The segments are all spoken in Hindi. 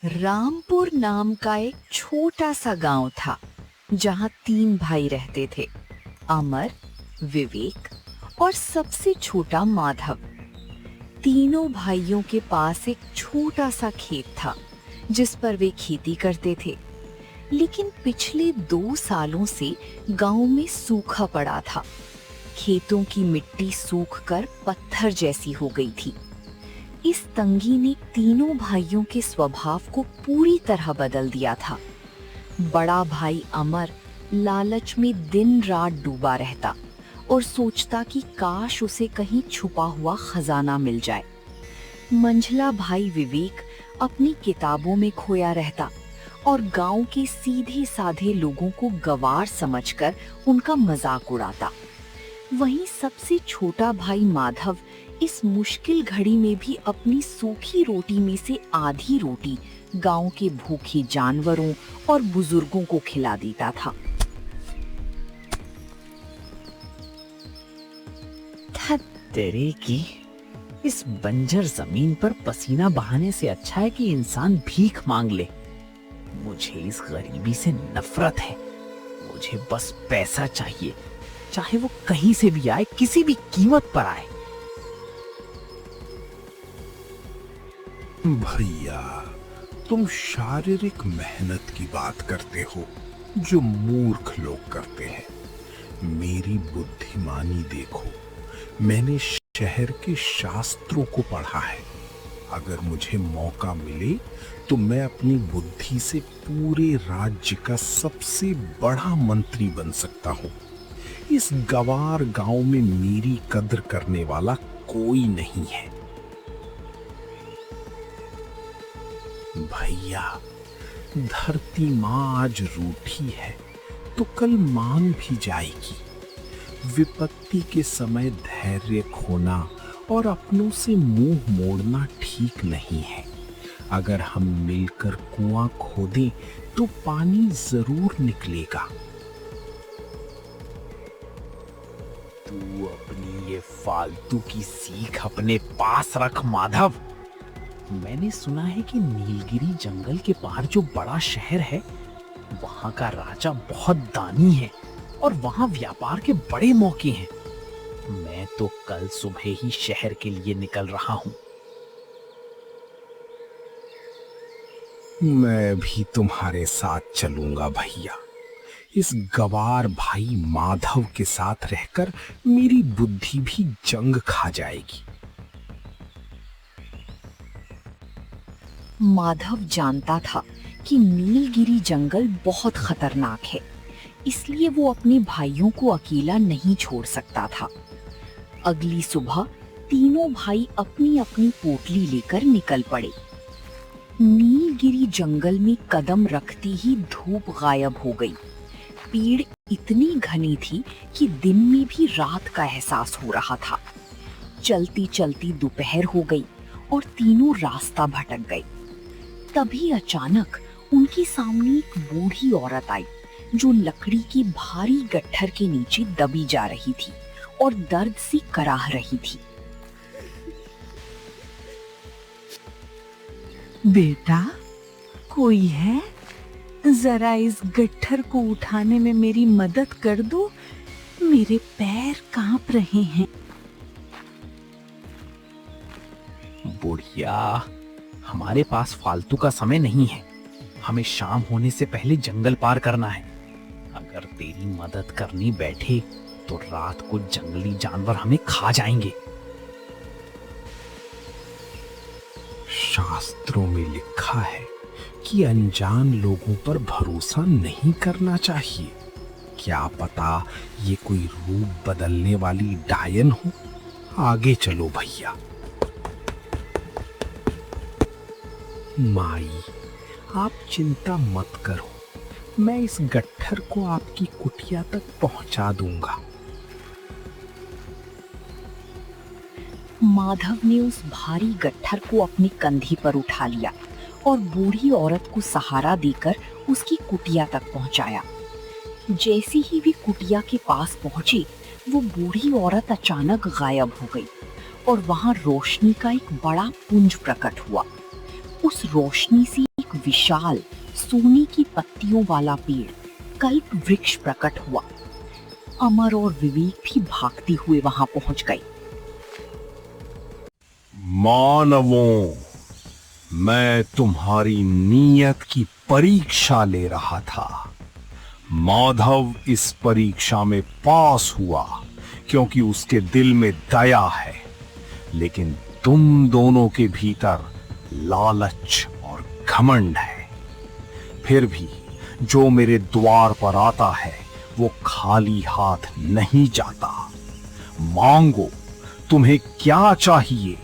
रामपुर नाम का एक छोटा सा गांव था जहां 3 भाई रहते थे, अमर, विवेक और सबसे छोटा माधव। तीनों भाइयों के पास एक छोटा सा खेत था जिस पर वे खेती करते थे। लेकिन पिछले 2 सालों से गांव में सूखा पड़ा था। खेतों की मिट्टी सूखकर पत्थर जैसी हो गई थी। इस तंगी ने तीनों भाइयों के स्वभाव को पूरी तरह बदल दिया था। बड़ा भाई अमर लालच में दिन रात डूबा रहता और सोचता कि काश उसे कहीं छुपा हुआ खजाना मिल जाए। मंझला भाई विवेक अपनी किताबों में खोया रहता और गांव के सीधे साधे लोगों को गवार समझकर उनका मजाक उड़ाता। वहीं सबसे छोटा भाई माधव इस मुश्किल घड़ी में भी अपनी सूखी रोटी में से आधी रोटी गांव के भूखे जानवरों और बुजुर्गों को खिला देता था। तेरे की इस बंजर जमीन पर पसीना बहाने से अच्छा है कि इंसान भीख मांग ले। मुझे इस गरीबी से नफरत है। मुझे बस पैसा चाहिए, चाहे वो कहीं से भी आए, किसी भी कीमत पर आए। भैया, तुम शारीरिक मेहनत की बात करते हो जो मूर्ख लोग करते हैं। मेरी बुद्धिमानी देखो, मैंने शहर के शास्त्रों को पढ़ा है। अगर मुझे मौका मिले तो मैं अपनी बुद्धि से पूरे राज्य का सबसे बड़ा मंत्री बन सकता हूँ। इस गवार गांव में मेरी कद्र करने वाला कोई नहीं है। भैया, धरती माँ आज रूठी है तो कल मान भी जाएगी। विपत्ति के समय धैर्य खोना और अपनों से मुंह मोड़ना ठीक नहीं है। अगर हम मिलकर कुआं खोदें तो पानी जरूर निकलेगा। तू अपनी ये फालतू की सीख अपने पास रख माधव। मैंने सुना है कि नीलगिरी जंगल के पार जो बड़ा शहर है, वहां का राजा बहुत दानी है और वहां व्यापार के बड़े मौके हैं। मैं तो कल सुबह ही शहर के लिए निकल रहा हूं। मैं भी तुम्हारे साथ चलूंगा भैया। इस गवार भाई माधव के साथ रहकर मेरी बुद्धि भी जंग खा जाएगी। माधव जानता था कि नीलगिरी जंगल बहुत खतरनाक है, इसलिए वो अपने भाइयों को अकेला नहीं छोड़ सकता था। अगली सुबह तीनों भाई अपनी अपनी पोटली लेकर निकल पड़े। नीलगिरी जंगल में कदम रखती ही धूप गायब हो गई। पेड़ इतनी घनी थी कि दिन में भी रात का एहसास हो रहा था। चलती चलती दोपहर हो गई और तीनों रास्ता भटक गए। तभी अचानक उनके सामने एक बूढ़ी औरत आई जो लकड़ी की भारी गट्ठर के नीचे दबी जा रही थी और दर्द से कराह रही थी। बेटा, कोई है? जरा इस गट्ठर को उठाने में मेरी मदद कर दो। मेरे पैर कांप रहे हैं। बुढ़िया, हमारे पास फालतू का समय नहीं है। हमें शाम होने से पहले जंगल पार करना है। अगर तेरी मदद करनी बैठे तो रात को जंगली जानवर हमें खा जाएंगे। शास्त्रों में लिखा है कि अनजान लोगों पर भरोसा नहीं करना चाहिए। क्या पता ये कोई रूप बदलने वाली डायन हो। आगे चलो भैया। माई, आप चिंता मत करो, मैं इस गट्ठर को आपकी कुटिया तक पहुंचा दूंगा। माधव ने उस भारी गट्ठर को अपने कंधे पर उठा लिया और बूढ़ी औरत को सहारा देकर उसकी कुटिया तक पहुंचाया। जैसे ही वे कुटिया के पास पहुंचे, वो बूढ़ी औरत अचानक गायब हो गई और वहां रोशनी का एक बड़ा पुंज प्रकट हुआ। उस रोशनी से एक एक विशाल सोने की पत्तियों वाला पेड़ कल्प वृक्ष प्रकट हुआ। अमर और विवेक भी भागते हुए वहां पहुंच गए। मानवों, मैं तुम्हारी नीयत की परीक्षा ले रहा था। माधव इस परीक्षा में पास हुआ क्योंकि उसके दिल में दया है, लेकिन तुम दोनों के भीतर लालच और घमंड है। फिर भी जो मेरे द्वार पर आता है वो खाली हाथ नहीं जाता। मांगो, तुम्हें क्या चाहिए?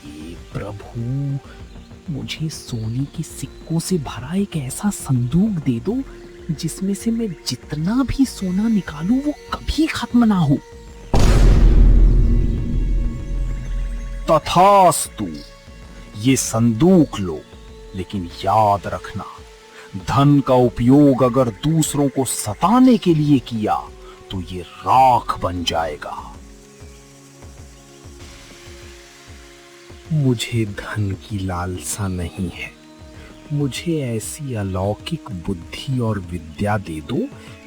हे प्रभु, मुझे सोने के सिक्कों से भरा एक ऐसा संदूक दे दो जिसमें से मैं जितना भी सोना निकालूं वो कभी खत्म ना हो। तथास्तु, ये संदूक लो, लेकिन याद रखना, धन का उपयोग अगर दूसरों को सताने के लिए किया तो ये राख बन जाएगा। मुझे धन की लालसा नहीं है। मुझे ऐसी अलौकिक बुद्धि और विद्या दे दो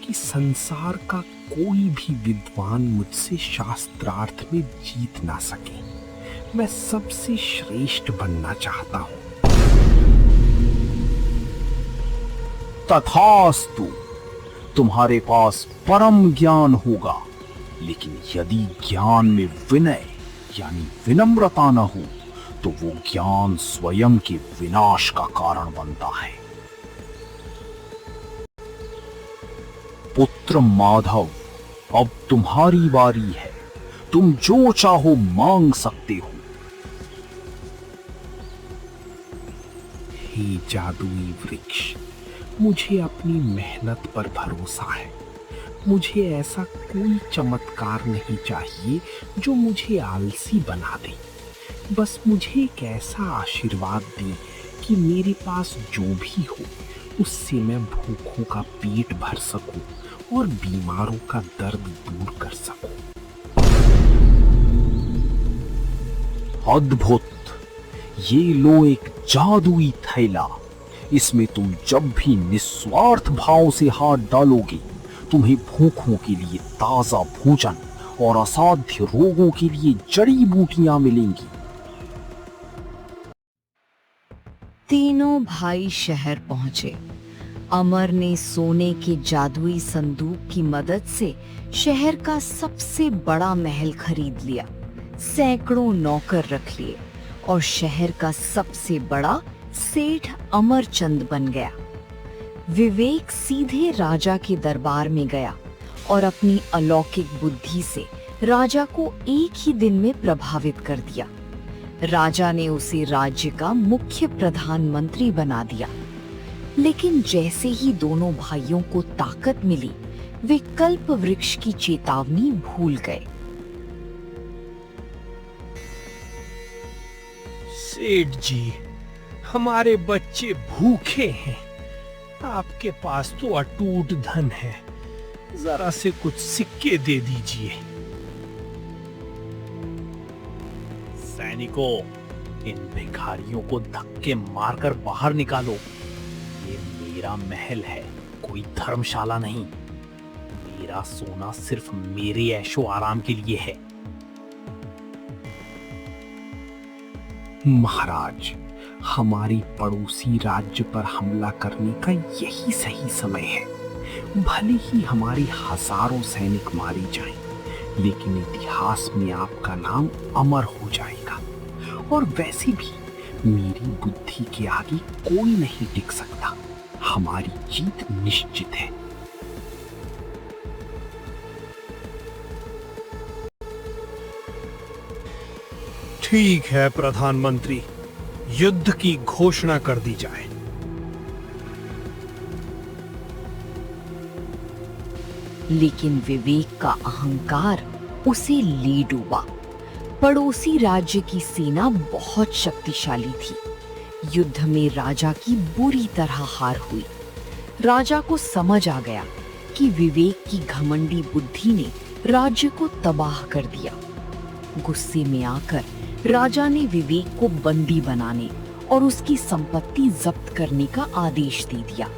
कि संसार का कोई भी विद्वान मुझसे शास्त्रार्थ में जीत ना सके। मैं सबसे श्रेष्ठ बनना चाहता हूं। तथास्तु, तुम्हारे पास परम ज्ञान होगा, लेकिन यदि ज्ञान में विनय यानी विनम्रता न हो तो वो ज्ञान स्वयं के विनाश का कारण बनता है। पुत्र माधव, अब तुम्हारी बारी है। तुम जो चाहो मांग सकते हो। हे जादुई वृक्ष, मुझे अपनी मेहनत पर भरोसा है। मुझे ऐसा कोई चमत्कार नहीं चाहिए जो मुझे आलसी बना दे। बस मुझे एक ऐसा आशीर्वाद दे कि मेरे पास जो भी हो उससे मैं भूखों का पेट भर सकूं और बीमारों का दर्द दूर कर सकूं। अद्भुत! ये लो एक जादुई थैला। इसमें तुम जब भी निस्वार्थ भाव से हाथ डालोगे, तुम्हें भूखों के लिए ताजा भोजन और असाध्य रोगों के लिए जड़ी बूटियां मिलेंगी। तीनों भाई शहर पहुंचे। अमर ने सोने के जादुई संदूक की मदद से शहर का सबसे बड़ा महल खरीद लिया, सैकड़ों नौकर रख लिए और शहर का सबसे बड़ा सेठ अमरचंद बन गया। विवेक सीधे राजा के दरबार में गया और अपनी अलौकिक बुद्धि से राजा को एक ही दिन में प्रभावित कर दिया। राजा ने उसे राज्य का मुख्य प्रधानमंत्री बना दिया। लेकिन जैसे ही दोनों भाइयों को ताकत मिली, वे कल्प वृक्ष की चेतावनी भूल गए। सेठ जी, हमारे बच्चे भूखे हैं। आपके पास तो अटूट धन है, जरा से कुछ सिक्के दे दीजिए। सैनिकों, इन भिखारियों को धक्के मारकर बाहर निकालो। ये मेरा महल है, कोई धर्मशाला नहीं। मेरा सोना सिर्फ मेरे ऐशो आराम के लिए है। महाराज, हमारी पड़ोसी राज्य पर हमला करने का यही सही समय है। भले ही हमारी हजारों सैनिक मारे जाएं, लेकिन इतिहास में आपका नाम अमर हो जाएगा। और वैसे भी मेरी बुद्धि के आगे कोई नहीं टिक सकता। हमारी जीत निश्चित है। ठीक है प्रधानमंत्री, युद्ध की घोषणा कर दी जाए। लेकिन विवेक का अहंकार उसे ले डूबा। पड़ोसी राज्य की सेना बहुत शक्तिशाली थी। युद्ध में राजा की बुरी तरह हार हुई। राजा को समझ आ गया कि विवेक की घमंडी बुद्धि ने राज्य को तबाह कर दिया। गुस्से में आकर राजा ने विवेक को बंदी बनाने और उसकी संपत्ति जब्त करने का आदेश दे दिया।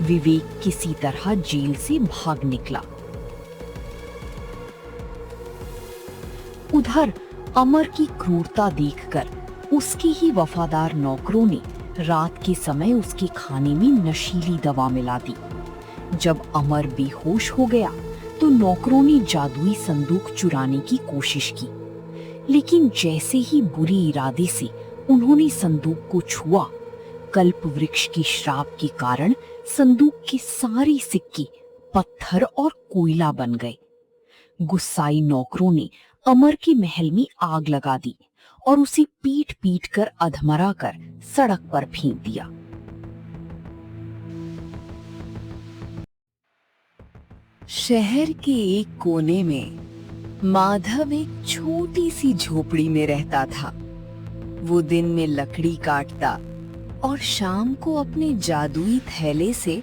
विवेक किसी तरह जेल से भाग निकला। उधर अमर की क्रूरता देखकर उसके ही वफादार नौकरों ने रात के समय उसके खाने में नशीली दवा मिला दी। जब अमर बेहोश हो गया तो नौकरों ने जादुई संदूक चुराने की कोशिश की, लेकिन जैसे ही बुरे इरादे से उन्होंने संदूक को छुआ, कल्प वृक्ष के श्राप के कारण संदूक के सारे सिक्के पत्थर और कोयला बन गए। गुस्साई नौकरों ने अमर के महल में आग लगा दी और उसे पीट पीट कर अधमरा कर सड़क पर फेंक दिया। शहर के एक कोने में माधव एक छोटी सी झोपड़ी में रहता था। वो दिन में लकड़ी काटता और शाम को अपने जादुई थैले से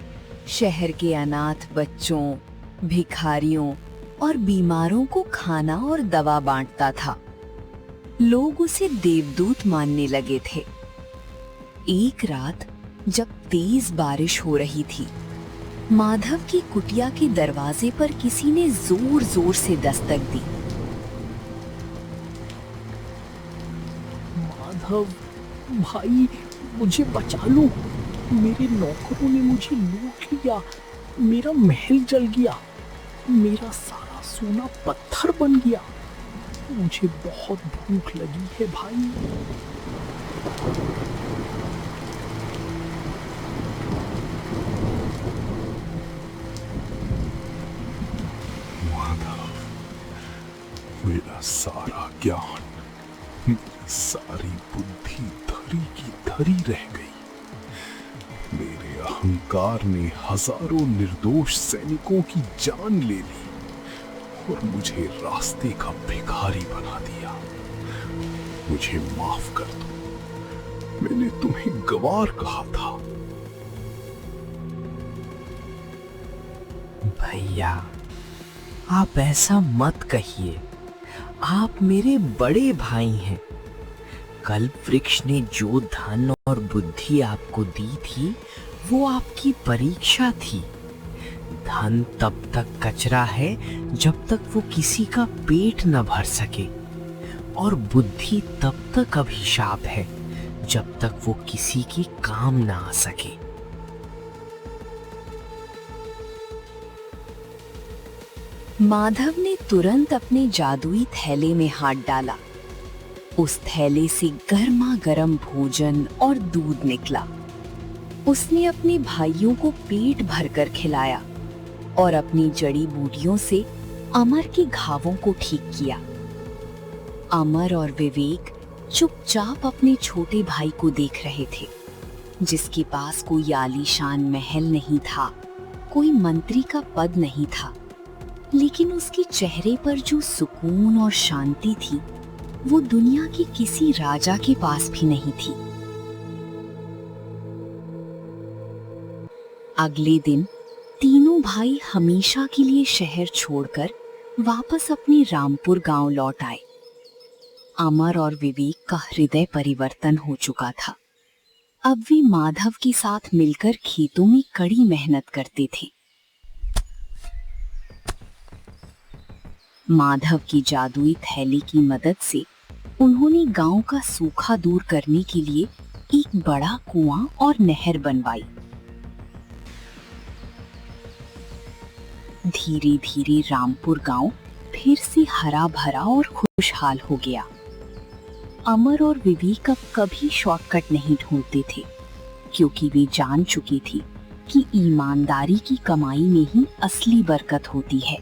शहर के अनाथ बच्चों, भिखारियों और बीमारों को खाना और दवा बांटता था। लोग उसे देवदूत मानने लगे थे। एक रात जब तेज बारिश हो रही थी, माधव की कुटिया के दरवाजे पर किसी ने जोर जोर से दस्तक दी। माधव भाई, मुझे बचा लो। मेरे नौकरों ने मुझे लूट लिया। मेरा महल जल गया। मेरा सारा सोना पत्थर बन गया। मुझे बहुत भूख लगी है भाई। माधव, मेरा सारा ज्ञान, मेरी सारी बुद्धि धरी की धरी रह गई। मेरे अहंकार ने हजारों निर्दोष सैनिकों की जान ले ली और मुझे रास्ते का भिखारी बना दिया। मुझे माफ कर दो, मैंने तुम्हें गवार कहा था। भैया, आप ऐसा मत कहिए। आप मेरे बड़े भाई हैं। कल्प वृक्ष ने जो धन और बुद्धि आपको दी थी, वो आपकी परीक्षा थी। धन तब तक कचरा है जब तक वो किसी का पेट न भर सके, और बुद्धि तब तक अभिशाप है जब तक वो किसी के काम ना आ सके। माधव ने तुरंत अपने जादुई थैले में हाथ डाला। उस थैले से गर्मा गर्म भोजन और दूध निकला। उसने अपने भाइयों को पेट भरकर खिलाया और अपनी जड़ी बूटियों से अमर के घावों को ठीक किया। अमर और विवेक चुपचाप अपने छोटे भाई को देख रहे थे, जिसके पास कोई आलीशान महल नहीं था, कोई मंत्री का पद नहीं था, लेकिन उसके चेहरे पर जो सुकून और शांति थी, वो दुनिया के किसी राजा के पास भी नहीं थी। अगले दिन तीनों भाई हमेशा के लिए शहर छोड़कर वापस अपने रामपुर गांव लौट आए। अमर और विवेक का हृदय परिवर्तन हो चुका था। अब वे माधव के साथ मिलकर खेतों में कड़ी मेहनत करते थे। माधव की जादुई थैली की मदद से उन्होंने गांव का सूखा दूर करने के लिए एक बड़ा कुआं और नहर बनवाई। धीरे धीरे रामपुर गांव फिर से हरा भरा और खुशहाल हो गया। अमर और विवेक अब कभी शॉर्टकट नहीं ढूंढते थे, क्योंकि वे जान चुकी थी कि ईमानदारी की कमाई में ही असली बरकत होती है।